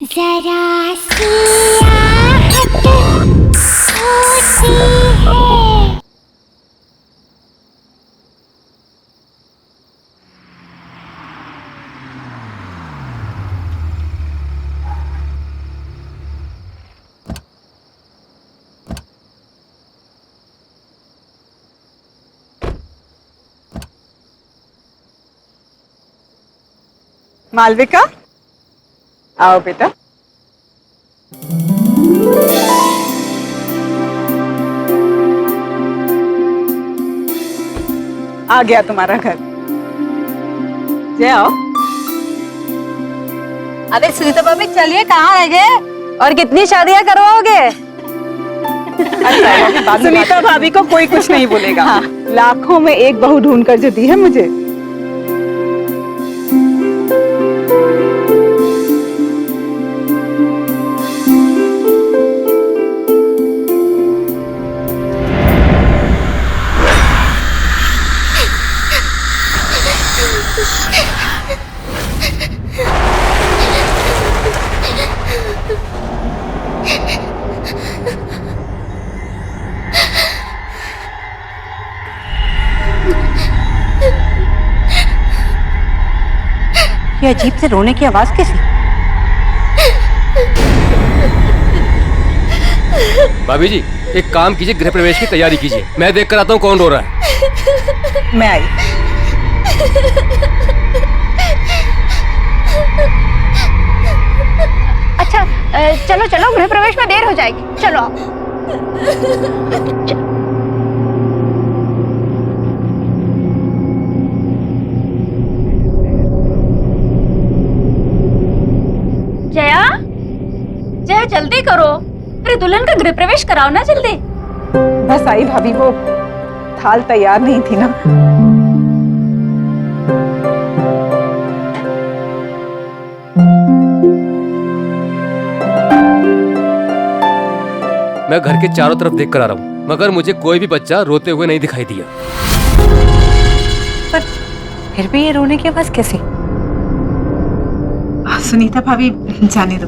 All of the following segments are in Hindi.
जरा सी आहट होती है। मालविका, आओ बेटा। आ गया तुम्हारा घर। जय आओ। अरे सुनीता भाभी चलिए, कहाँ रह गए और कितनी शादियां करवाओगे? सुनीता भाभी को कोई कुछ नहीं बोलेगा। हाँ। लाखों में एक बहू ढूंढ कर जो दी है मुझे। ये अजीब से रोने की आवाज कैसी? भाभी जी, एक काम कीजिए, गृह प्रवेश की तैयारी कीजिए। मैं देख कर आता हूँ कौन रो रहा है। मैं आई। अच्छा चलो चलो, गृह प्रवेश में देर हो जाएगी, चलो। जया, जया जल्दी करो, अरे दुल्हन का गृह प्रवेश कराओ ना जल्दी। बस आई भाभी, वो थाल तैयार नहीं थी ना। मैं घर के चारों तरफ देख कर आ रहा हूँ, मगर मुझे कोई भी बच्चा रोते हुए नहीं दिखाई दिया। पर फिर भी ये रोने की आवाज कैसी? सुनीता भाभी जाने दो।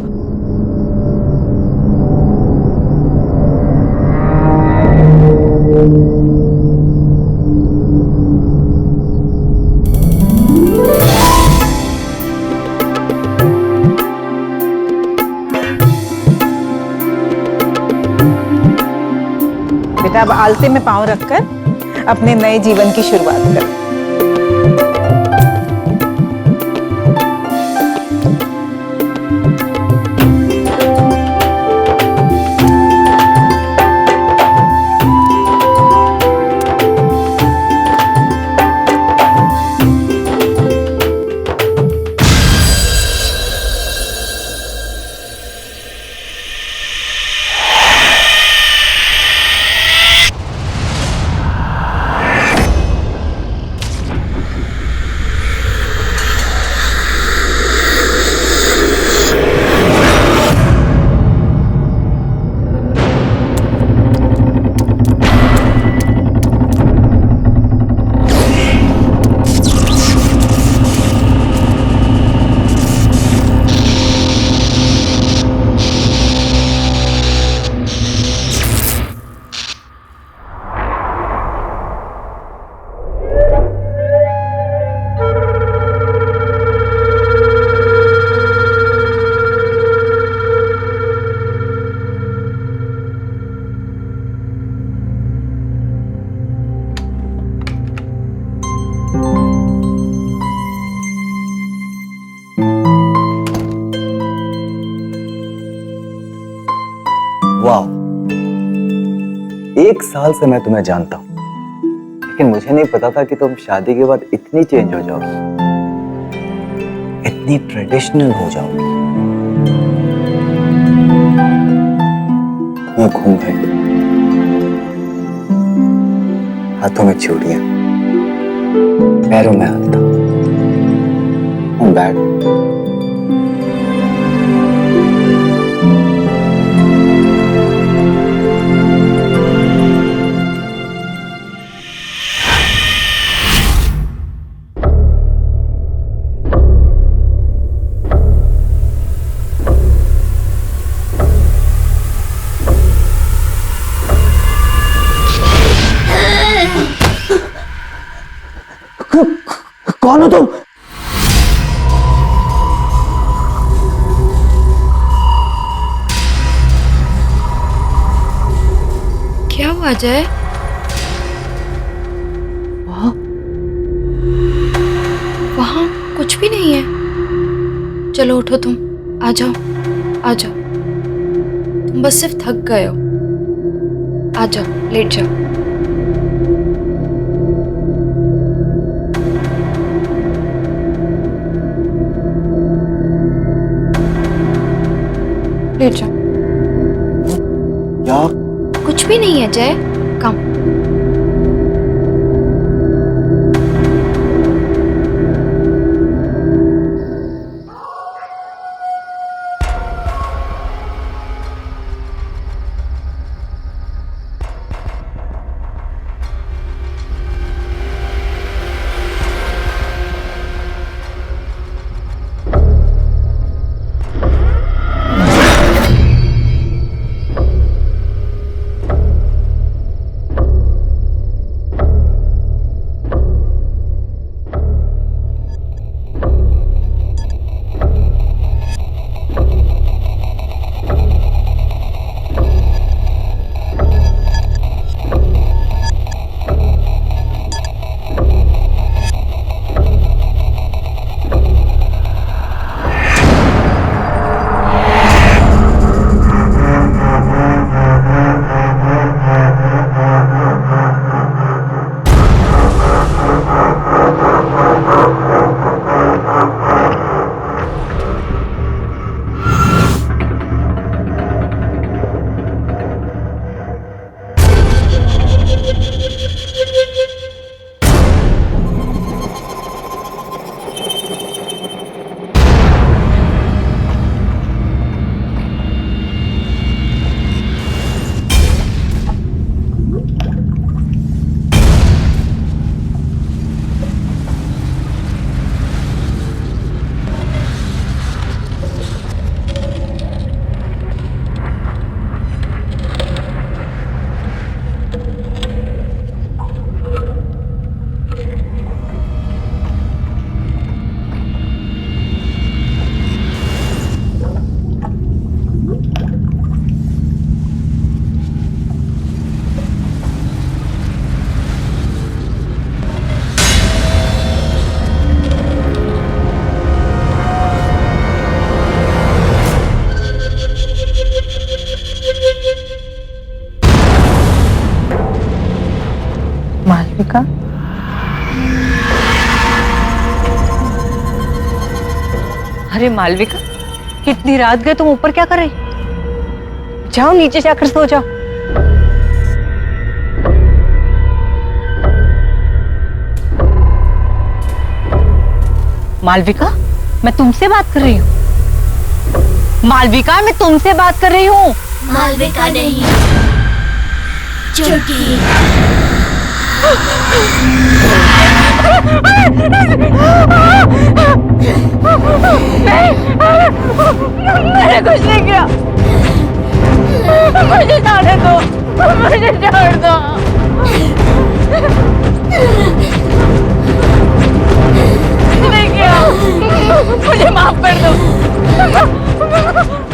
बेटा, अब आलते में पांव रखकर अपने नए जीवन की शुरुआत करो। वाह, 1 साल से मैं तुम्हें जानता हूं, लेकिन मुझे नहीं पता था कि तुम शादी के बाद इतनी चेंज हो जाओगी, इतनी ट्रेडिशनल हो जाओगी। ये घूंघट, हाथों में चूड़ियां, पैरों में हाथ, बैग, कौन हो तुम? क्या हुआ जय? वहाँ कुछ भी नहीं है। चलो उठो, तुम आ जाओ, आ जाओ। तुम बस सिर्फ थक गए हो। आ जाओ, लेट जाओ। लेट जाओ। क्या? कुछ भी नहीं है जय, कम। मालविका, अरे मालविका, इतनी रात गए तुम ऊपर क्या कर रही? जाओ नीचे जाकर सो जाओ। मालविका, मैं तुमसे बात कर रही हूँ। मालविका, मैं तुमसे बात कर रही हूँ। मालविका नहीं, चुटकी। मैंने कुछ नहीं किया। मुझे जाने दो, मुझे छोड़ दो। नहीं किया, मुझे माफ कर दो।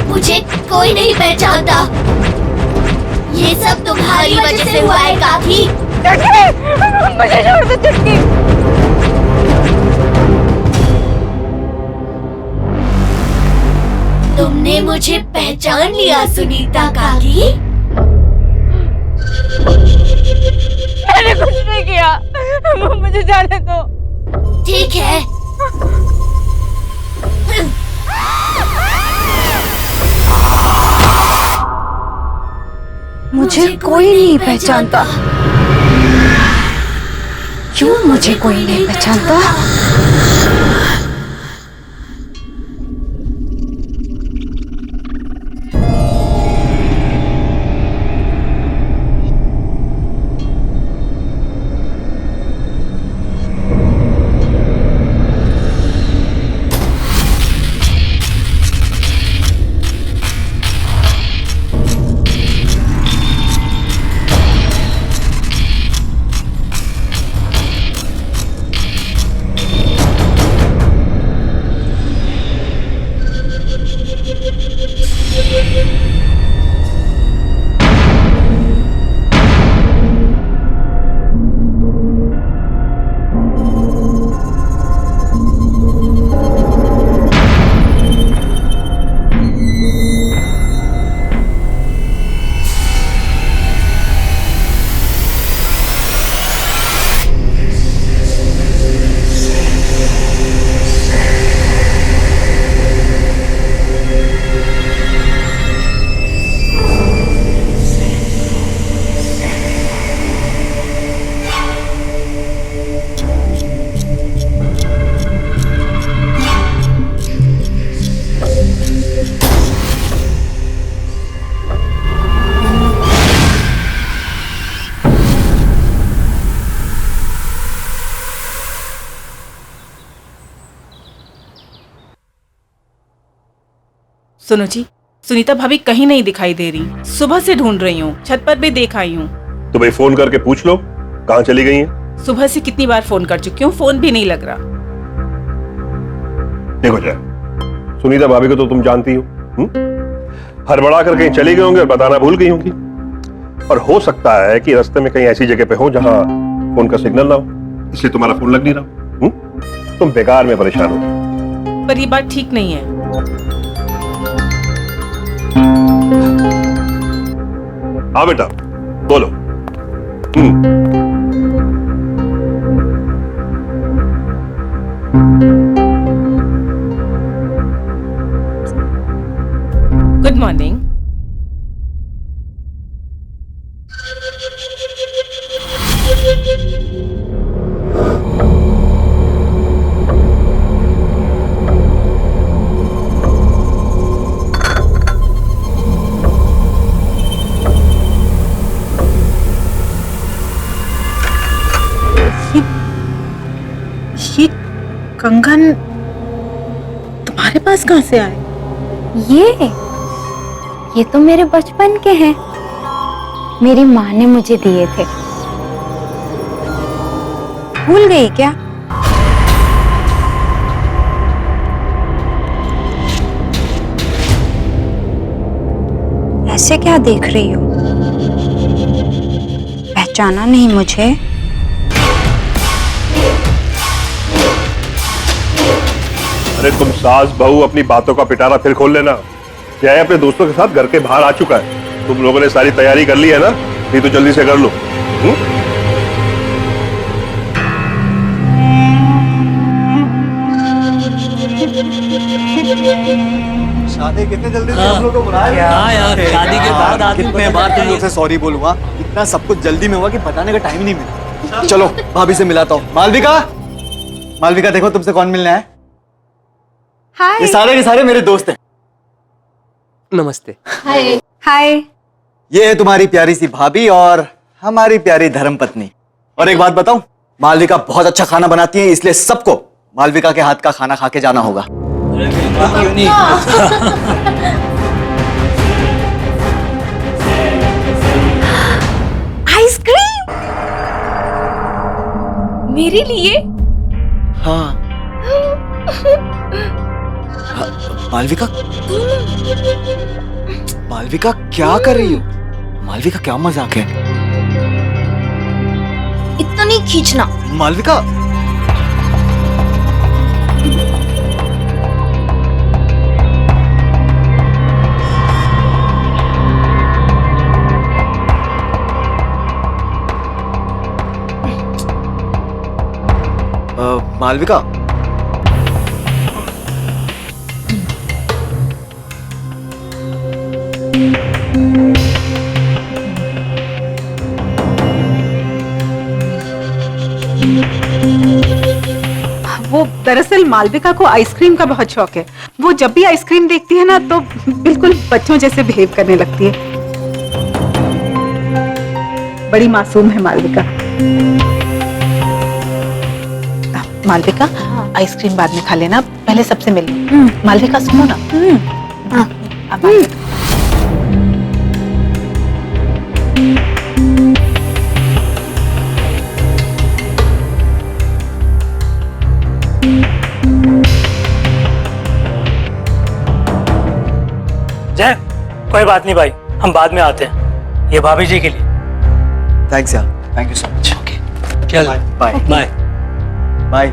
मुझे कोई नहीं पहचानता। ये सब तुम्हारी वजह से हुआ है काकी। मुझे छोड़ दो चुटकी। तुमने मुझे पहचान लिया सुनीता काकी। मैंने कुछ नहीं किया, मुझे जाने दो। ठीक है, मुझे कोई नहीं पहचानता। क्यों मुझे कोई नहीं पहचानता? सुनो जी, सुनीता भाभी कहीं नहीं दिखाई दे रही। सुबह से ढूंढ रही हूँ, छत पर भी देख आई हूँ। तो भाई फोन करके पूछ लो कहाँ चली गई हैं। सुबह से कितनी बार फोन कर चुकी हूँ, फोन भी नहीं लग रहा। देखो जय, सुनीता भाभी को तो तुम जानती हो, हड़बड़ा कर कहीं चली गई होंगी और बताना भूल गई होंगी। और हो सकता है कि रास्ते में कहीं ऐसी जगह पे हो जहां फोन का सिग्नल ना हो, इसलिए तुम्हारा फोन लग नहीं रहा। तुम बेकार में परेशान हो। पर ये बात ठीक नहीं है। हाँ बेटा बोलो। Good morning. ये कंगन तुम्हारे पास कहाँ से आए? ये तो मेरे बचपन के हैं। मेरी माँ ने मुझे दिए थे। भूल गई क्या? ऐसे क्या देख रही हो? पहचाना नहीं मुझे? अरे तुम सास बहू अपनी बातों का पिटारा फिर खोल लेना। जय अपने दोस्तों के साथ घर के बाहर आ चुका है। तुम लोगों ने सारी तैयारी कर ली है ना? नहीं तो जल्दी से कर लो। शादी कितने जल्दी से हम लोग को बुलाया? क्या यार, शादी के बाद आदमी कितने बार तुम लोग से सॉरी बोलूंगा? इतना सब कुछ जल्दी में हुआ कि बताने का टाइम ही नहीं मिला। चलो भाभी से मिलाता हूँ। मालविका, मालविका देखो तुमसे कौन मिलना है। हाय। ये सारे के सारे मेरे दोस्त हैं। नमस्ते। हाय। हाय। ये है तुम्हारी प्यारी सी भाभी और हमारी प्यारी धर्मपत्नी। और एक बात बताऊं, मालविका बहुत अच्छा खाना बनाती है, इसलिए सबको मालविका के हाथ का खाना खा के जाना होगा। क्यों नहीं? आइसक्रीम मेरे लिए? हाँ। मालविका, मालविका क्या कर रही हो? मालविका क्या मजाक है? इतना नहीं खींचना। मालविका, मालविका, वो दरअसल मालविका को आइसक्रीम का बहुत शौक है। वो जब भी आइसक्रीम देखती है ना तो बिल्कुल बच्चों जैसे बिहेव करने लगती है। बड़ी मासूम है मालविका। मालविका, आइसक्रीम बाद में खा लेना, पहले सबसे मिल लो। मालविका सुनो ना। अब जय, कोई बात नहीं भाई, हम बाद में आते हैं। ये भाभी जी के लिए। थैंक्स यार, thank you so much. Okay, चल बाय बाय। बाय।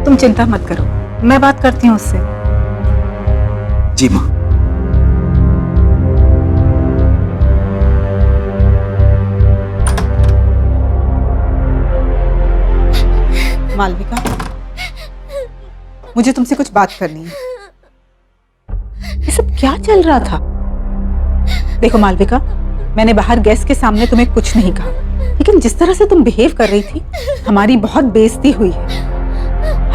तुम चिंता मत करो, मैं बात करती हूँ उससे। जी माँ। मालविका, मुझे तुमसे कुछ बात करनी है। ये सब क्या चल रहा था? देखो मालविका, मैंने बाहर गेस्ट के सामने तुम्हें कुछ नहीं कहा, लेकिन जिस तरह से तुम बिहेव कर रही थी, हमारी बहुत बेइज्जती हुई है।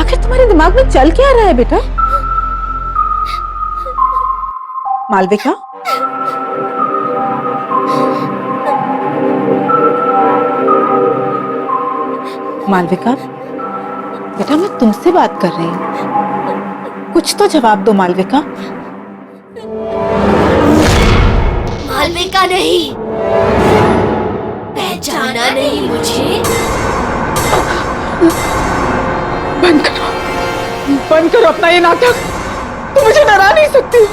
आखिर तुम्हारे दिमाग में चल क्या रहा है बेटा? मालविका, मालविका, बेटा मैं तुमसे बात कर रही हूँ, कुछ तो जवाब दो मालविका। मालविका नहीं, पहचाना नहीं मुझे? बंद करो अपना ये नाटक, तुम मुझे डरा नहीं सकती।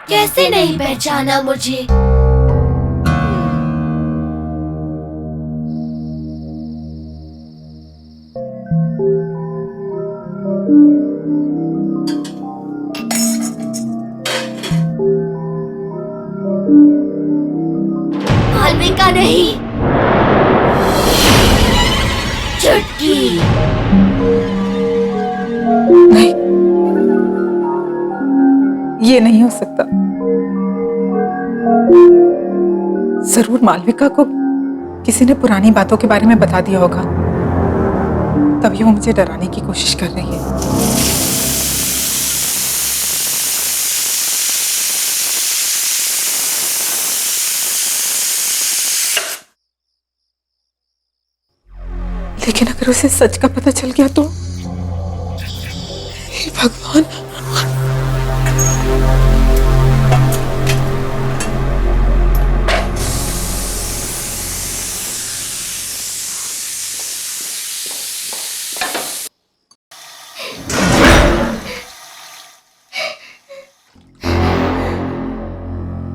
कैसे नहीं पहचाना मुझे? मालविका नहीं, चुटकी। नहीं, ये नहीं हो सकता। जरूर मालविका को किसी ने पुरानी बातों के बारे में बता दिया होगा, तभी वो मुझे डराने की कोशिश कर रही है। लेकिन अगर उसे सच का पता चल गया तो? हे भगवान।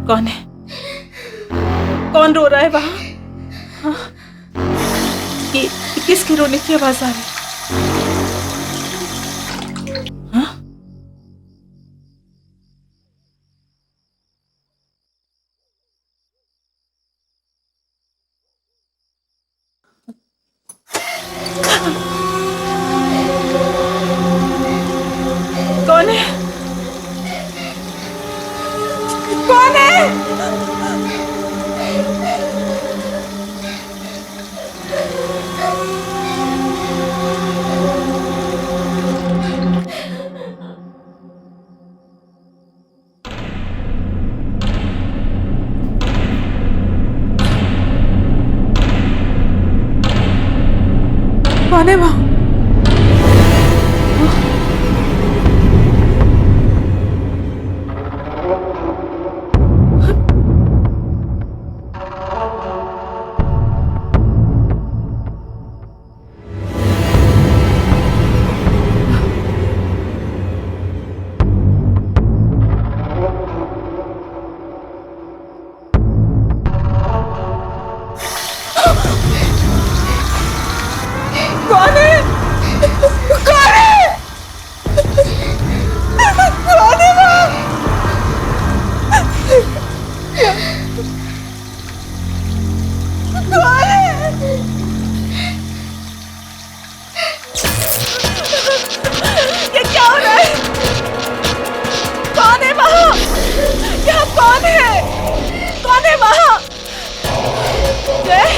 कौन है? कौन रो रहा है वहां? हाँ? ये किसके रोने की आवाज आ रही? हाँ? कौन है? कौन है? कौन है वहां? कौन है? कौन है? कौन है वहां? कौन है? ये क्या हो रहा है? कौन है वहां? यहाँ कौन है? कौन है वहां? जय?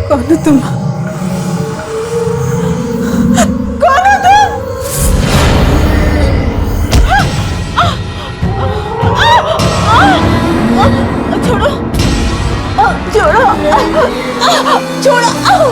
कौन हो तुम? कौन हो तुम? छोड़ो, छोड़ो,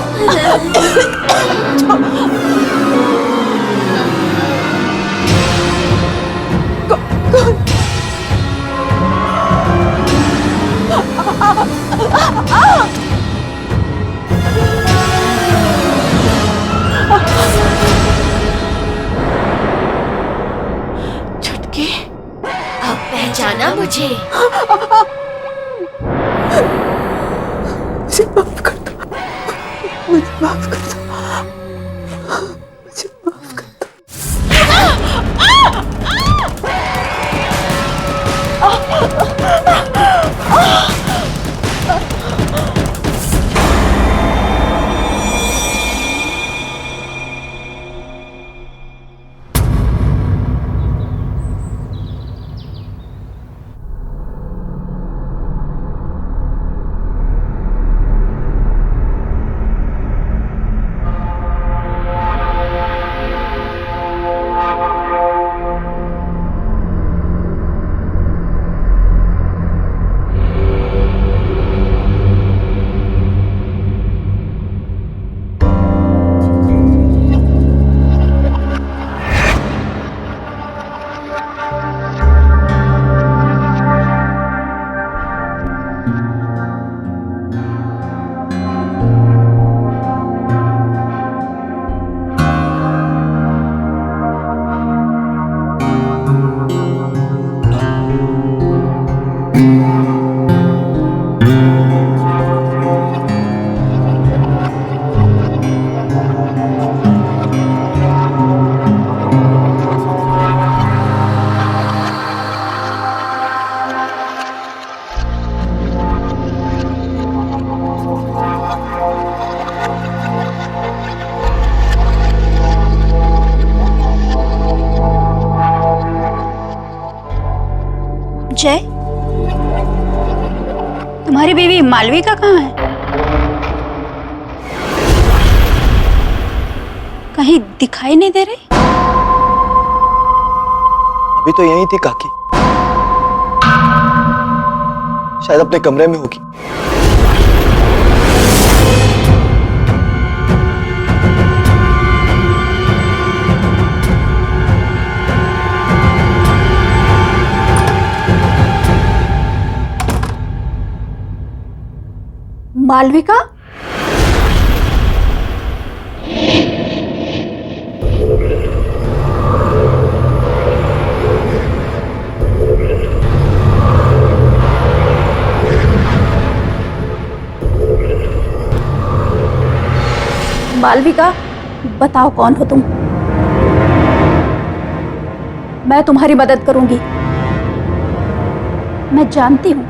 चुटकी, अब पहचाना मुझे? मुझे माफ कर दो, मुझे माफ कर दो, मुझे माफ कर दो। मालविका कहाँ है? कहीं दिखाई नहीं दे रही। अभी तो यही थी काकी, शायद अपने कमरे में होगी। मालविका? मालविका, बताओ कौन हो तुम? मैं तुम्हारी मदद करूंगी। मैं जानती हूं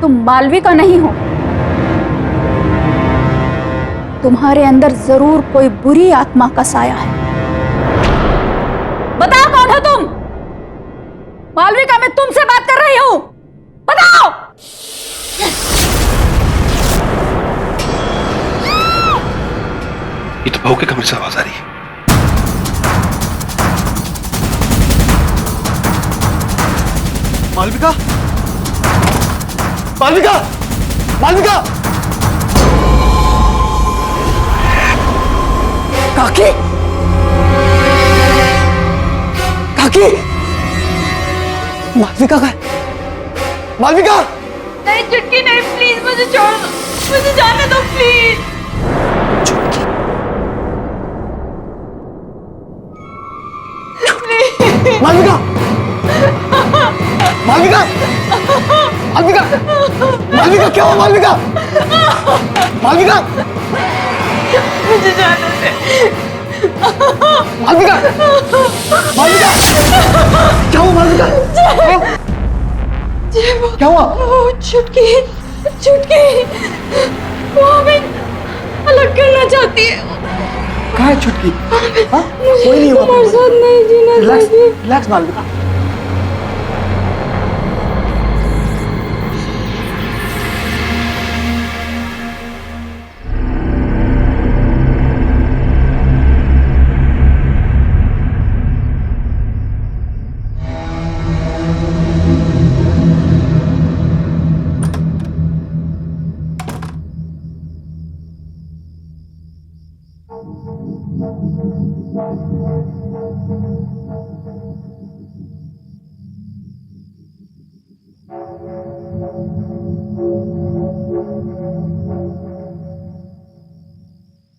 तुम मालविका नहीं हो। तुम्हारे अंदर जरूर कोई बुरी आत्मा का साया है। बताओ कौन हो तुम? मालविका, मैं तुमसे बात कर रही हूं, बताओ। ये तो बहू के कमरे से आवाज आ रही है। मालविका, मालविका, मालविका! काकी, काकी! मालविका का, मालविका! नहीं चुटकी नहीं, प्लीज मुझे छोड़ दो, मुझे जाने दो प्लीज। मालविका, मालविका, मालविका, मालविका क्या हुआ? मालविका, मालविका, मुझे जाने दे। मालविका, मालविका, क्या हुआ? मालविका, क्या हुआ? चुटकी, चुटकी, वो हमें अलग करना चाहती है। कहाँ है छुटकी? हाँ? कोई नहीं हुआ। तुम्हारे साथ नहीं जीना रिलैक्स, चाहती। रिलैक्स मालविका।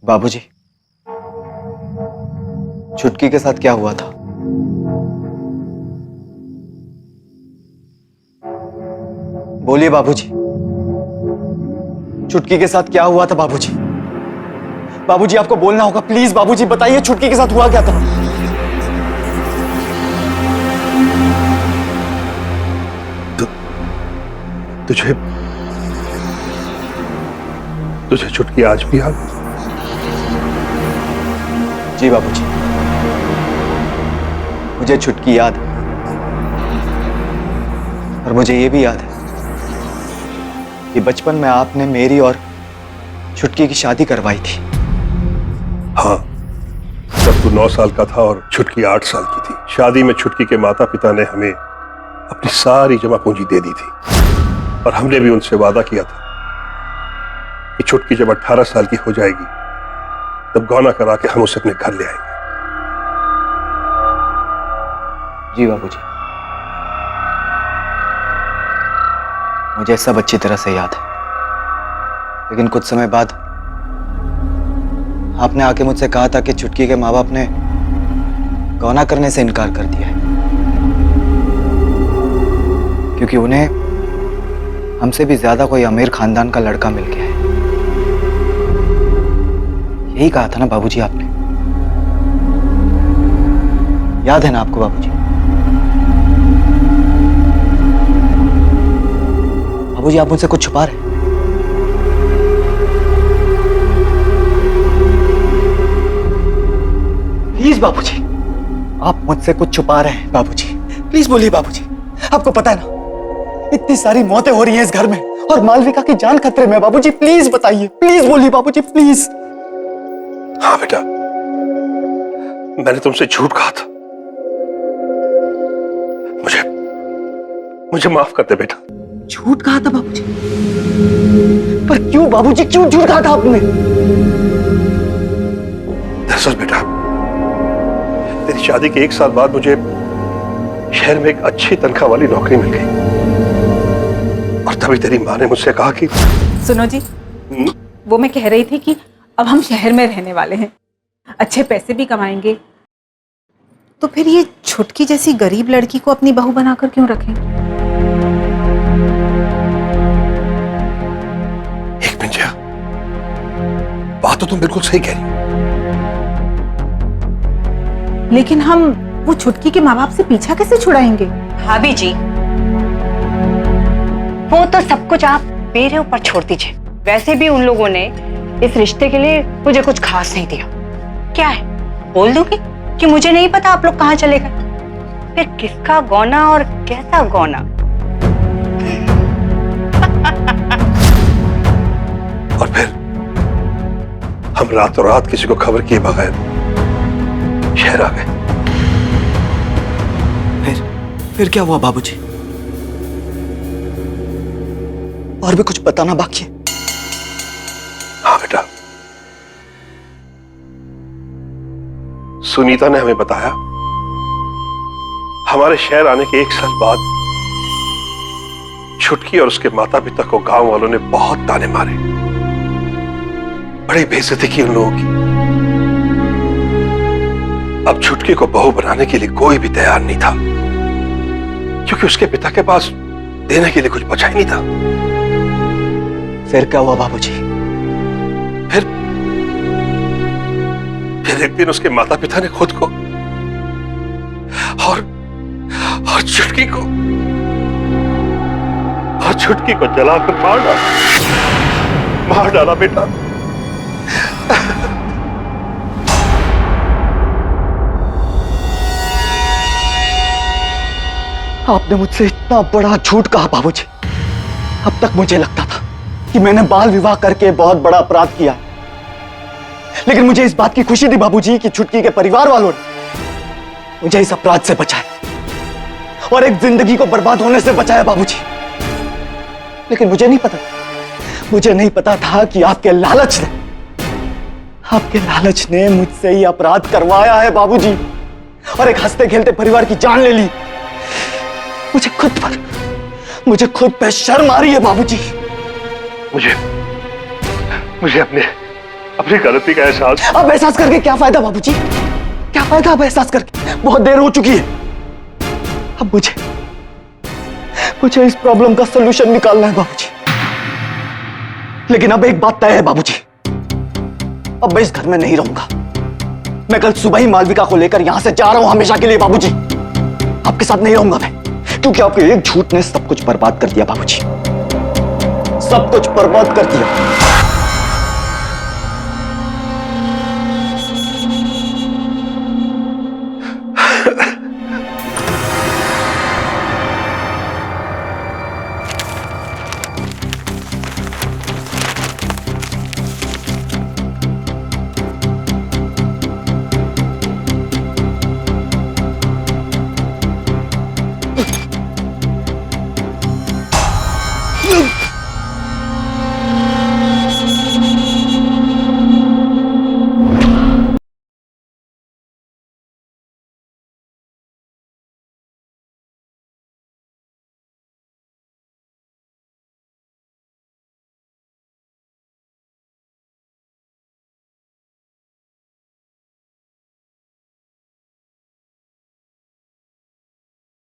बाबूजी, छुटकी के साथ क्या हुआ था? बोलिए बाबूजी, छुटकी के साथ क्या हुआ था? बाबूजी, बाबूजी आपको बोलना होगा, प्लीज बाबूजी बताइए छुटकी के साथ हुआ क्या था? तुझे छुटकी आज भी याद? जी बाबूजी, मुझे छुटकी याद है, और मुझे ये भी याद है कि बचपन में आपने मेरी और छुटकी की शादी करवाई थी। हाँ, जब तू 9 साल का था और छुटकी 8 साल की थी। शादी में छुटकी के माता पिता ने हमें अपनी सारी जमा पूंजी दे दी थी, और हमने भी उनसे वादा किया था कि छुटकी जब 18 साल की हो जाएगी तब गौना करा के हम उसे अपने घर ले आएंगे। जी बाबूजी, मुझे सब अच्छी तरह से याद है, लेकिन कुछ समय बाद आपने आके मुझसे कहा था कि छुटकी के माँ बाप ने गौना करने से इनकार कर दिया है, क्योंकि उन्हें हमसे भी ज्यादा कोई अमीर खानदान का लड़का मिल गया है। यही कहा था ना बाबूजी आपने? याद है ना आपको बाबूजी? बाबूजी, आप मुझसे कुछ छुपा रहे हैं? प्लीज बाबूजी, आप मुझसे कुछ छुपा रहे हैं बाबूजी। प्लीज बोलिए बाबूजी। आपको पता है ना, इतनी सारी मौतें हो रही हैं इस घर में, और मालविका की जान खतरे में। बाबूजी प्लीज बताइए, प्लीज बोलिए बाबूजी प्लीज। हाँ बेटा, मैंने तुमसे झूठ कहा था। मुझे माफ कर दे बेटा। झूठ कहा था बाबूजी? पर क्यों बाबूजी, क्यों झूठ कहा था आपने? दरअसल बेटा, तेरी शादी के 1 साल बाद मुझे शहर में एक अच्छी तनख्वाह वाली नौकरी मिल गई और तभी तेरी माँ ने मुझसे कहा कि सुनो जी, वो मैं कह रही थी कि अब हम शहर में रहने वाले हैं, अच्छे पैसे भी कमाएंगे, तो फिर ये छुटकी जैसी गरीब लड़की को अपनी बहू बनाकर क्यों रखें? एक मिनट जया, बात तो तुम बिल्कुल सही कह रही हो, लेकिन हम वो छुटकी के माँ बाप से पीछा कैसे छुड़ाएंगे? भाभी जी, वो तो सब कुछ आप मेरे ऊपर छोड़ दीजिए। वैसे भी उन लोगों ने इस रिश्ते के लिए मुझे कुछ खास नहीं दिया। क्या है, बोल दूंगी कि मुझे नहीं पता आप लोग कहाँ चले गए। फिर किसका गौना और कैसा गौना। और फिर हम रातों रात किसी को खबर किए बगैर शहर आ गए। फिर क्या हुआ बाबूजी? और भी कुछ बताना बाकी है? हाँ बेटा, सुनीता ने हमें बताया हमारे शहर आने के 1 साल बाद छुटकी और उसके माता पिता को गांव वालों ने बहुत ताने मारे, बड़ी बेइज्जती की उन लोगों की। अब छुटकी को बहू बनाने के लिए कोई भी तैयार नहीं था, क्योंकि उसके पिता के पास देने के लिए कुछ बचा ही नहीं था। फिर क्या हुआ बाबूजी? फिर एक दिन उसके माता पिता ने खुद को और छुटकी को जलाकर मार डाला बेटा। आपने मुझसे इतना बड़ा झूठ कहा बाबूजी। अब तक मुझे लगता था कि मैंने बाल विवाह करके बहुत बड़ा अपराध किया है, लेकिन मुझे इस बात की खुशी थी बाबूजी कि छुटकी के परिवार वालों ने मुझे इस अपराध से बचाया और एक जिंदगी को बर्बाद होने से बचाया बाबूजी। लेकिन मुझे नहीं पता था कि आपके लालच ने मुझसे ये अपराध करवाया है बाबूजी, और एक हंसते खेलते परिवार की जान ले ली। मुझे खुद पे शर्म आ रही है बाबूजी। मुझे अपनी गलती का एहसास। अब एहसास करके क्या फायदा बाबूजी? क्या फायदा अब एहसास करके? बहुत देर हो चुकी है। अब मुझे इस प्रॉब्लम का सलूशन निकालना है बाबूजी। लेकिन अब एक बात तय है बाबूजी, अब मैं इस घर में नहीं रहूंगा। मैं कल सुबह ही मालविका को लेकर यहां से जा रहा हूं हमेशा के लिए बाबूजी। आपके साथ नहीं रहूंगा मैं, क्योंकि आपके एक झूठ ने सब कुछ बर्बाद कर दिया बाबूजी, सब कुछ बर्बाद कर दिया।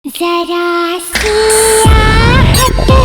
जरा सी आहट होती है।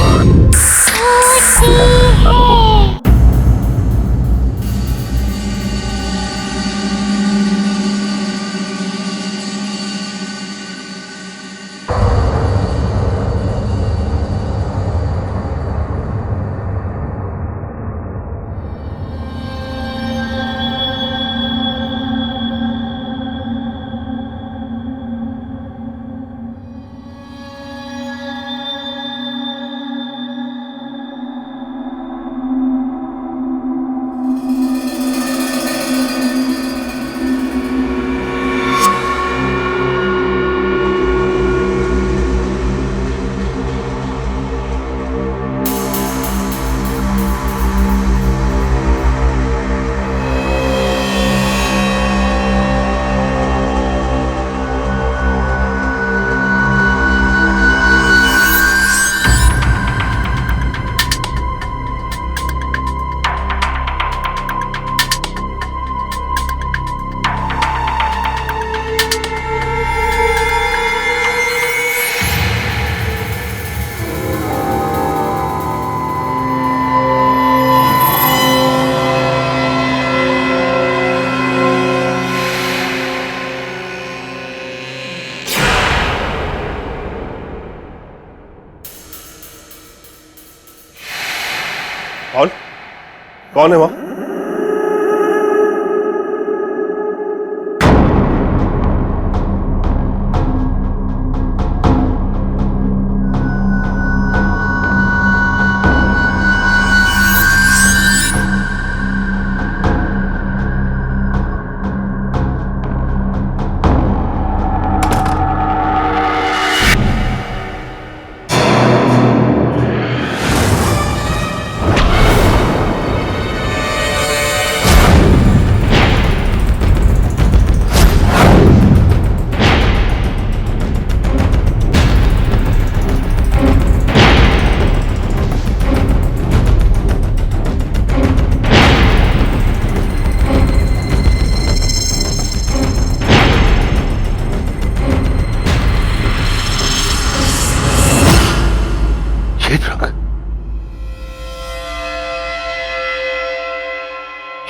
कौन है वहां?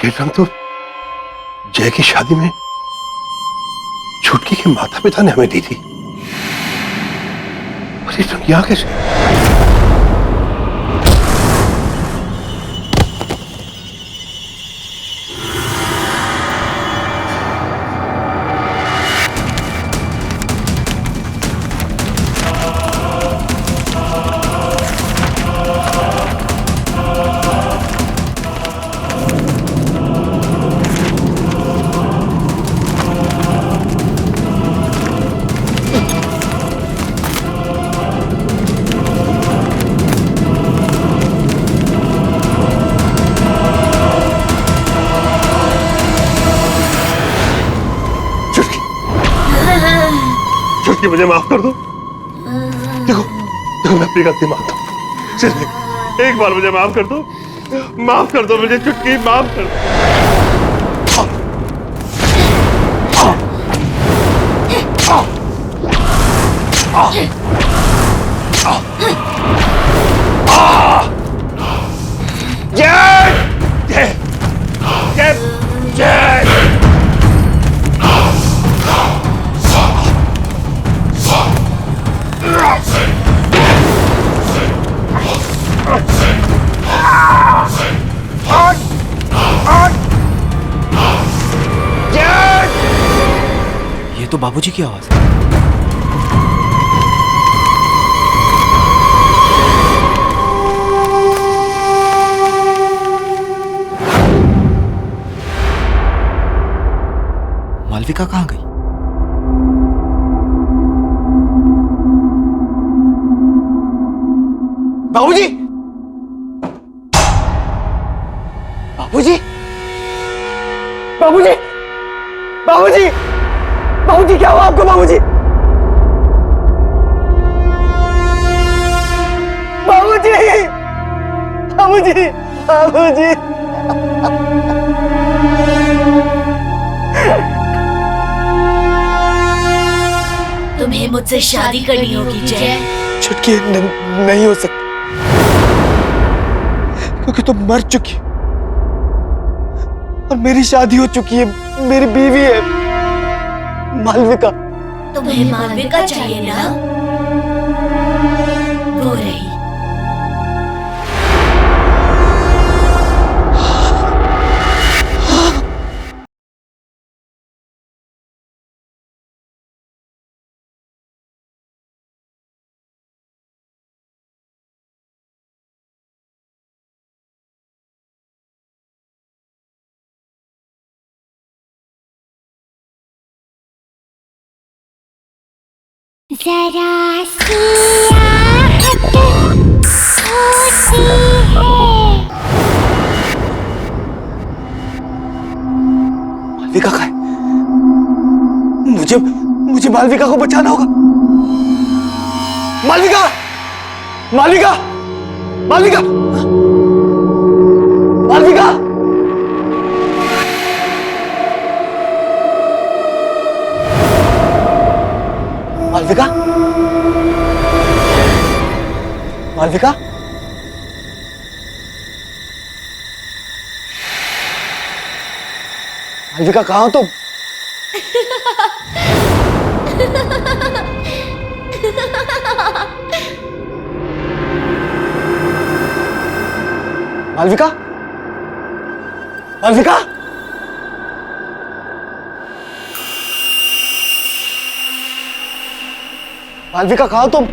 ये रंग तो जय की शादी में छुटकी के माता पिता ने हमें दी थी। और ये रंग यहां कैसे? छुटकी मुझे माफ कर दो। देखो देखो मैं अपनी गलती मानता हूँ। सिर्फ एक बार मुझे माफ कर दो। माफ कर दो मुझे छुटकी, माफ कर दो। ये तो बाबूजी की आवाज है। मालविका कहाँ गई? बाबूजी! बाबूजी! बाबूजी! बाबूजी! बाबूजी क्या हुआ आपको? बाबूजी! बाबूजी! बाबूजी! बाबूजी! तुम्हें मुझसे शादी करनी होगी जय। छुटकी नहीं हो सकती क्योंकि तुम मर चुकी और मेरी शादी हो चुकी है, मेरी बीवी है मालविका। तुम्हें मालविका चाहिए ना? वो रही। जरा सी आहट होती है। मालविका का है। मुझे मालविका को बचाना होगा। मालविका! मालविका! मालविका! मालविका! मालविका? मालविका? मालविका कहाँ हो तुम? मालविका? मालविका, मालविका कहाँ हो तुम?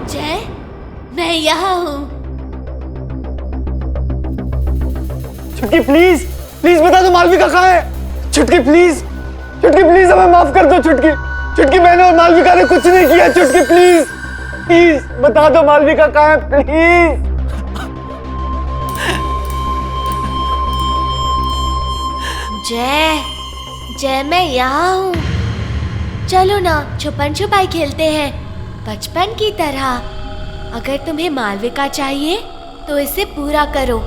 जय, मैं यहाँ हूँ। छुटकी प्लीज, प्लीज बता दो मालविका कहाँ है। छुटकी प्लीज, छुटकी प्लीज हमें माफ कर दो। छुटकी, छुटकी मैंने और मालविका ने कुछ नहीं किया। छुटकी प्लीज, प्लीज बता दो मालविका कहाँ है प्लीज। जय, जय मैं यहाँ हूँ। चलो ना छुपन छुपाई खेलते हैं बचपन की तरह। अगर तुम्हें मालविका चाहिए तो इसे पूरा करो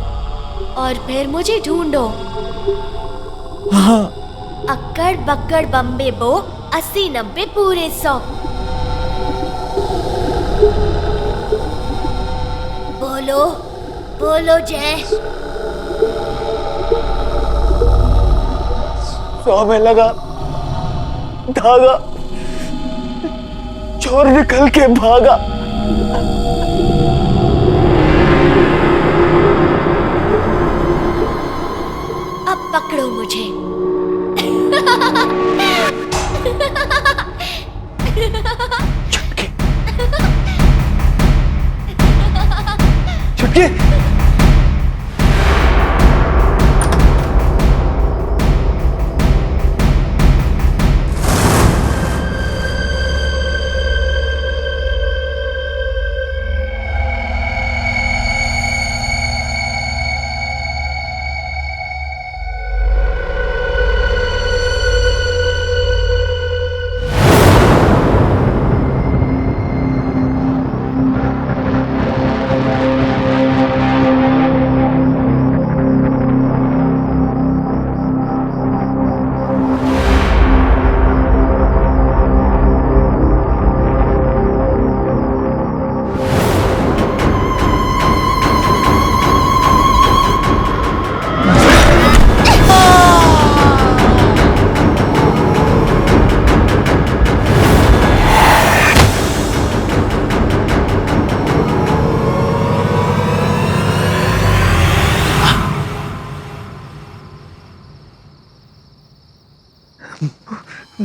और फिर मुझे ढूंढो। हाँ। अक्कड़ बक्कड़ बम्बे बो 80 90 पूरे 100। बोलो बोलो जय। 100 में लगा धागा, चोर निकल के भागा। अब पकड़ो मुझे। छुटकी, छुटकी,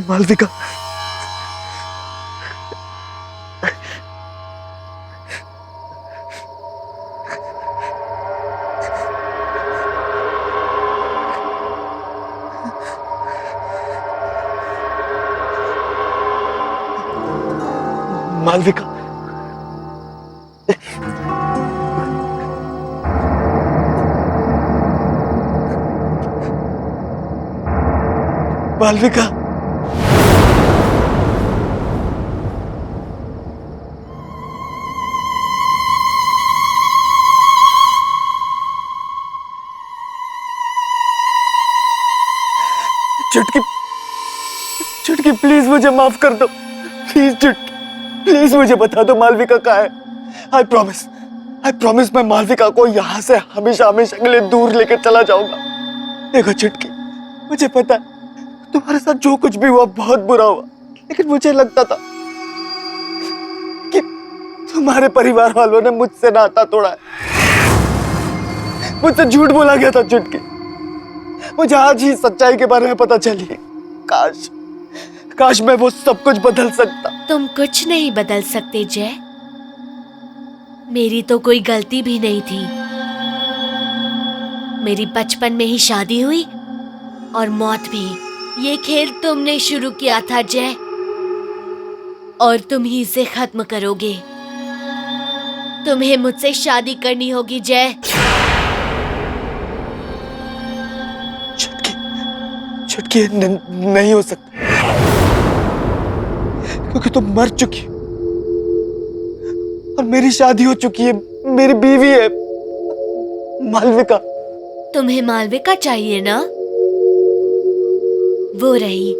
मालविका, मालविका, मालविका, चुटकी, चुटकी प्लीज मुझे माफ कर दो। प्लीज चुटकी, प्लीज मुझे बता दो मालविका कहाँ है। आई प्रॉमिस मैं मालविका को यहाँ से हमेशा हमेशा के लिए दूर लेकर चला जाऊंगा। देखो चुटकी, मुझे पता है तुम्हारे साथ जो कुछ भी हुआ बहुत बुरा हुआ, लेकिन मुझे लगता था कि तुम्हारे परिवार वालों ने मुझसे नाता तोड़ा है, मुझसे झूठ बोला गया था चुटकी। मुझे आज ही सच्चाई के बारे में पता चली। काश मैं वो सब कुछ बदल सकता। तुम कुछ नहीं बदल सकते जय। मेरी तो कोई गलती भी नहीं थी। मेरी बचपन में ही शादी हुई और मौत भी। ये खेल तुमने शुरू किया था जय, और तुम ही इसे खत्म करोगे। तुम्हें मुझसे शादी करनी होगी जय। चुटकी नहीं हो सकता, क्योंकि तुम मर चुकी हो और मेरी शादी हो चुकी है, मेरी बीवी है मालविका। तुम्हें मालविका चाहिए ना? वो रही।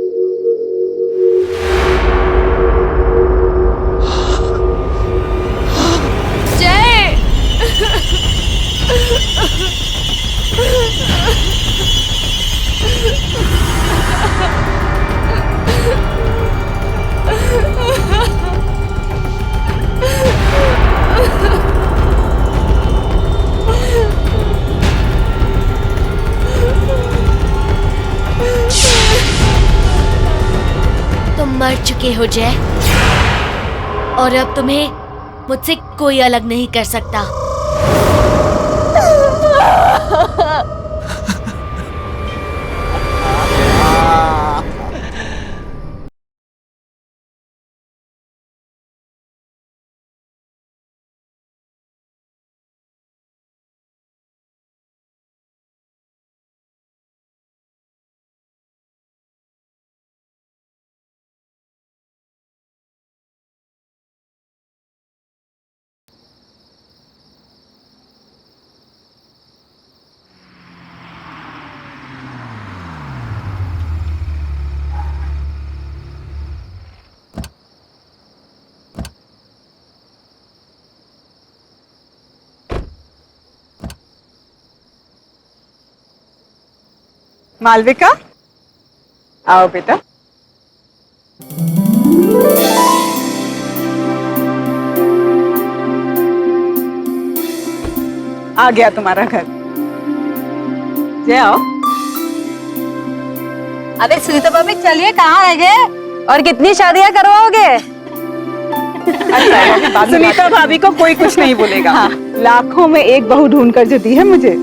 जय चुके हो जय, और अब तुम्हें मुझसे कोई अलग नहीं कर सकता। मालविका, आओ बेटा। आ गया तुम्हारा घर। जय आओ। अरे सुनीता भाभी चलिए, कहाँ रह गए और कितनी शादियां करवाओगे? सुनीता भाभी को कोई कुछ नहीं बोलेगा। हाँ। लाखों में एक बहू ढूंढ कर जो दी है मुझे,